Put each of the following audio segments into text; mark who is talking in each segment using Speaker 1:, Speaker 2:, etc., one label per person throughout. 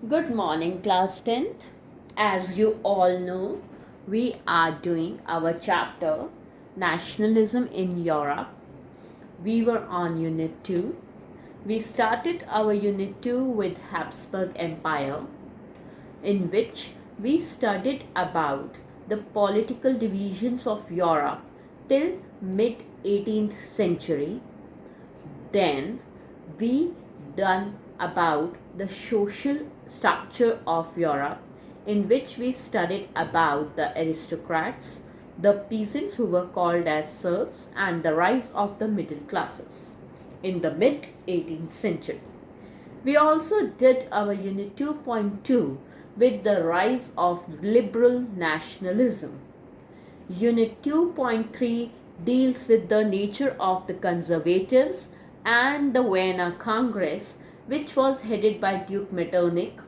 Speaker 1: Good morning, class 10th. As you all know, we are doing our chapter Nationalism in Europe. We were on Unit 2. We started our Unit 2 with Habsburg Empire, in which we studied about the political divisions of Europe till mid 18th century. Then we done about the social structure of Europe, in which we studied about the aristocrats, the peasants who were called as serfs, and the rise of the middle classes in the mid 18th century. We also did our Unit 2.2 with the rise of liberal nationalism. Unit 2.3 deals with the nature of the conservatives and the Vienna Congress, which was headed by Duke Metternich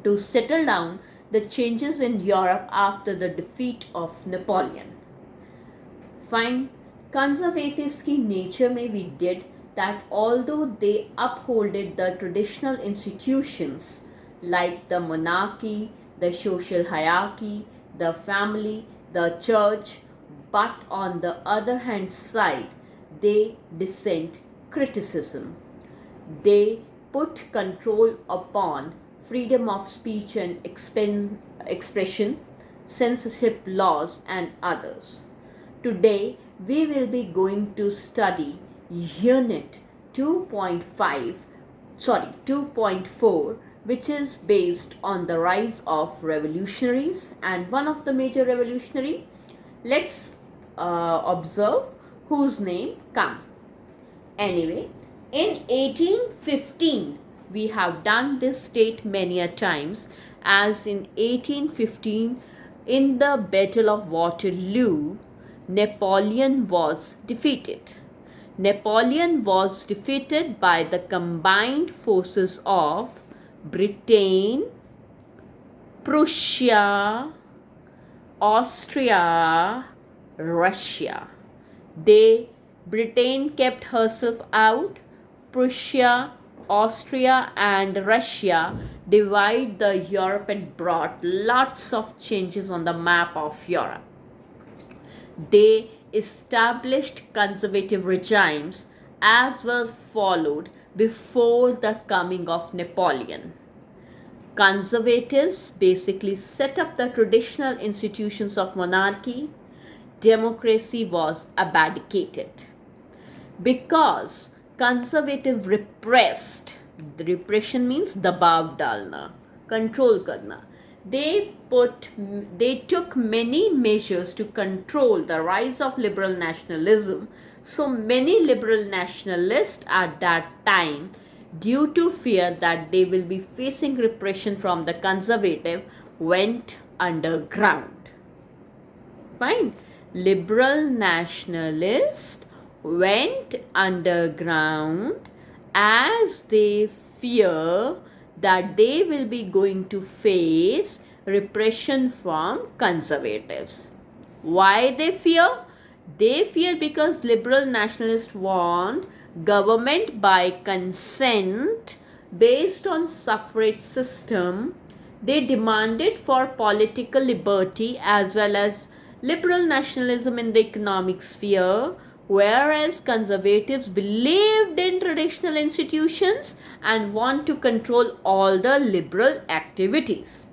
Speaker 1: to settle down the changes in Europe after the defeat of Napoleon. Fine. Conservatives की nature में we did that although they upholded the traditional institutions like the monarchy, the social hierarchy, the family, the church, but on the other hand side, they dissent criticism. They put control upon freedom of speech and expression, censorship laws, and others. Today, we will be going to study Unit 2.4, which is based on the rise of revolutionaries. And one of the major revolutionary, let's observe whose name come. Anyway, in 1815, we have done this state many a times, as in 1815, in the Battle of Waterloo, Napoleon was defeated. Napoleon was defeated by the combined forces of Britain, Prussia, Austria, Russia. Britain kept herself out. Prussia, Austria, and Russia divide the Europe and brought lots of changes on the map of Europe. They established conservative regimes as were followed before the coming of Napoleon. Conservatives basically set up the traditional institutions of monarchy. Democracy was abdicated because conservative repressed. The repression means dabav dalna, control karna. They took many measures to control the rise of liberal nationalism. So many liberal nationalists at that time, due to fear that they will be facing repression from the conservative, went underground. Fine. Liberal nationalists went underground as they fear that they will be going to face repression from conservatives. Why they fear? They fear because liberal nationalists want government by consent based on suffrage system. They demanded for political liberty as well as liberal nationalism in the economic sphere, whereas conservatives believed in traditional institutions and want to control all the liberal activities.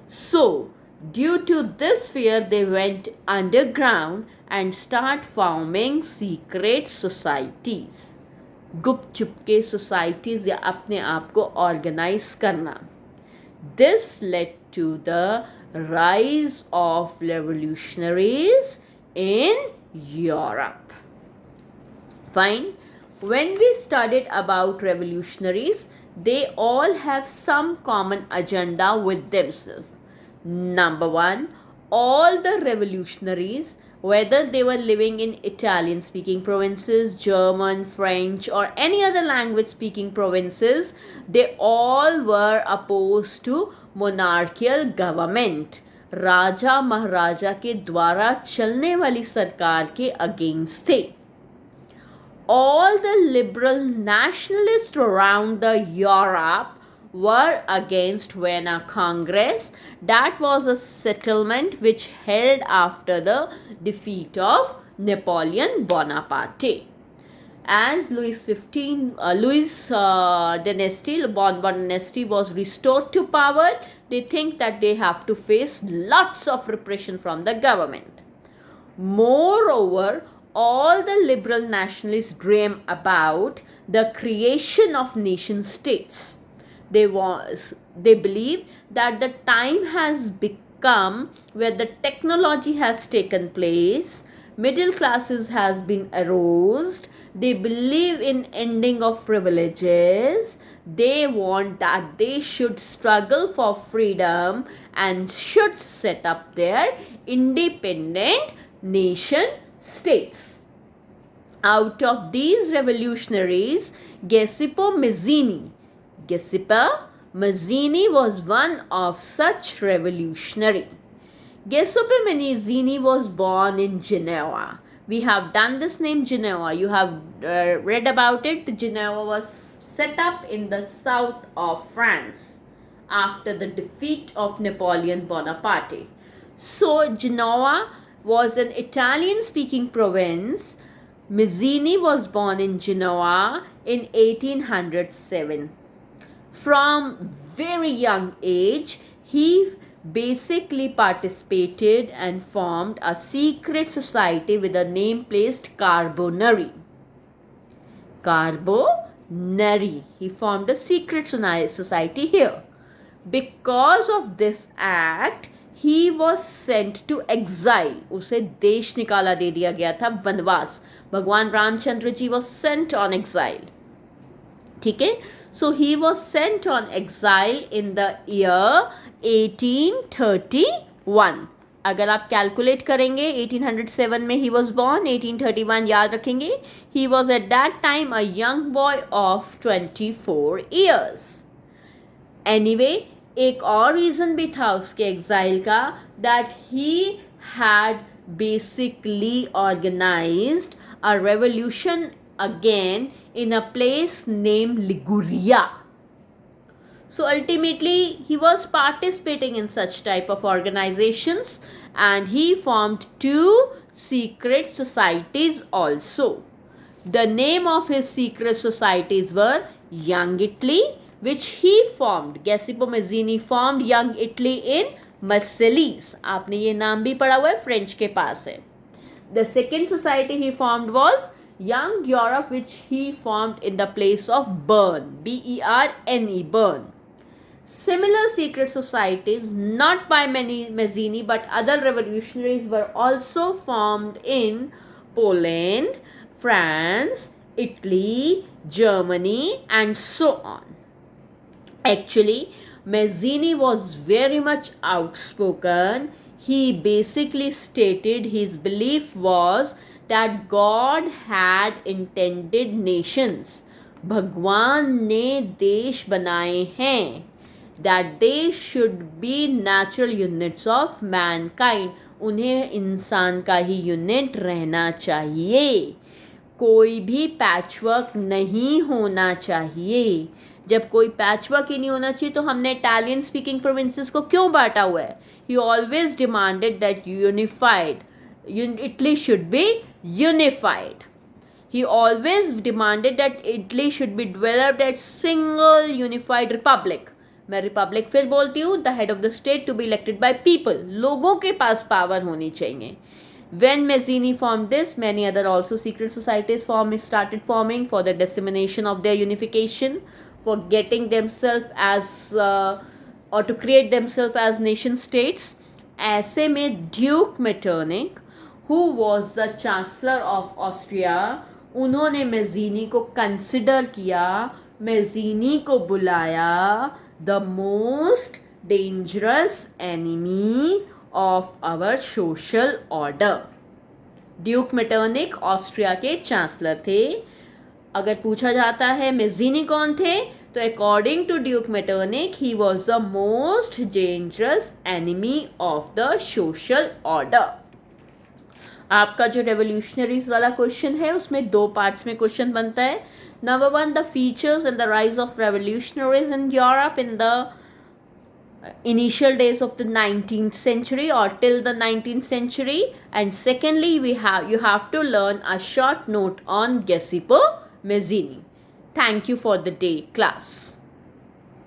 Speaker 1: So, due to this fear, they went underground and start forming secret societies. गुप्त चुपके societies या अपने आप को organize करना. This led to the rise of revolutionaries in Europe. Fine. When we studied about revolutionaries, they all have some common agenda with themselves. Number one, all the revolutionaries, whether they were living in Italian speaking provinces, German, French, or any other language speaking provinces, they all were opposed to monarchical government. राजा महाराजा के द्वारा चलने वाली सरकार के against थे. All the liberal nationalists around the Europe were against Vienna Congress. That was a settlement which held after the defeat of Napoleon Bonaparte. As Bourbon dynasty was restored to power, they think that they have to face lots of repression from the government. Moreover, all the liberal nationalists dream about the creation of nation states. They believe that the time has become where the technology has taken place, middle classes has been aroused, they believe in ending of privileges, they want that they should struggle for freedom and should set up their independent nation states. Out of these revolutionaries, Giuseppe Mazzini was one of such revolutionary. Giuseppe Mazzini was born in Genoa. We have done this name Genoa. You have read about it. Genoa was set up in the south of France after the defeat of Napoleon Bonaparte. So Genoa was an Italian-speaking province. Mazzini was born in Genoa in 1807. From very young age, he basically participated and formed a secret society with a name placed Carbonari. He formed a secret society here. Because of this act, he was sent to exile. उसे देश निकाला दे दिया गया था, वनवास. भगवान Ramchandra ji was sent on exile. ठीक है? So he was sent on exile in the year 1831. अगर आप कैलकुलेट करेंगे 1807 में he was born, 1831 याद रखेंगे. He was at that time a young boy of 24 years. Anyway, एक और रीज़न भी था उसके एग्जाइल का, that he had basically organized a revolution again in a place named Liguria. So ultimately he was participating in such type of organizations and he formed 2 secret societies also. The name of his secret societies were Young Italy, which he formed. Giuseppe Mazzini formed Young Italy in Marseilles. आपने ये नाम भी पढ़ा हुआ है, French के पास है. The second society he formed was Young Europe, which he formed in the place of Bern, B-E-R-N-E, Bern. Similar secret societies, not by Mazzini but other revolutionaries, were also formed in Poland, France, Italy, Germany, and so on. Actually, Mazzini was very much outspoken. He basically stated his belief was that God had intended nations. भगवान ने देश बनाए हैं. That they should be natural units of mankind. उन्हें इंसान का ही unit रहना चाहिए. कोई भी पैचवर्क नहीं होना चाहिए. जब कोई पैचवर्क ही नहीं होना चाहिए तो हमने इटालियन स्पीकिंग प्रोविंसेस को क्यों बांटा हुआ है? He always demanded that Italy should be unified. He always demanded that Italy should be developed as single unified republic. मैं रिपब्लिक फिर बोलती हूँ, the head of the state to be elected by people. लोगों के पास power होनी चाहिए. When Mazzini formed this, many other also secret societies started forming for the dissemination of their unification, for getting themselves as or to create themselves as nation states. ऐसे में Duke Metternich, who was the chancellor of Austria, उन्होंने Mazzini को consider किया, Mazzini को बुलाया, the most dangerous enemy of our social order. Duke Metternich Austria के chancellor थे. अगर पूछा जाता है Mazzini कौन थे, तो according to Duke Metternich he was the most dangerous enemy of the social order. आपका जो रेवोल्यूशनरीज वाला क्वेश्चन है उसमें 2 पार्ट्स में क्वेश्चन बनता है. Number 1, the features and the rise of revolutionaries in Europe in the initial days of the 19th century or till the 19th century, and secondly you have to learn a short note on Giuseppe Mazzini. Thank you for the day, class.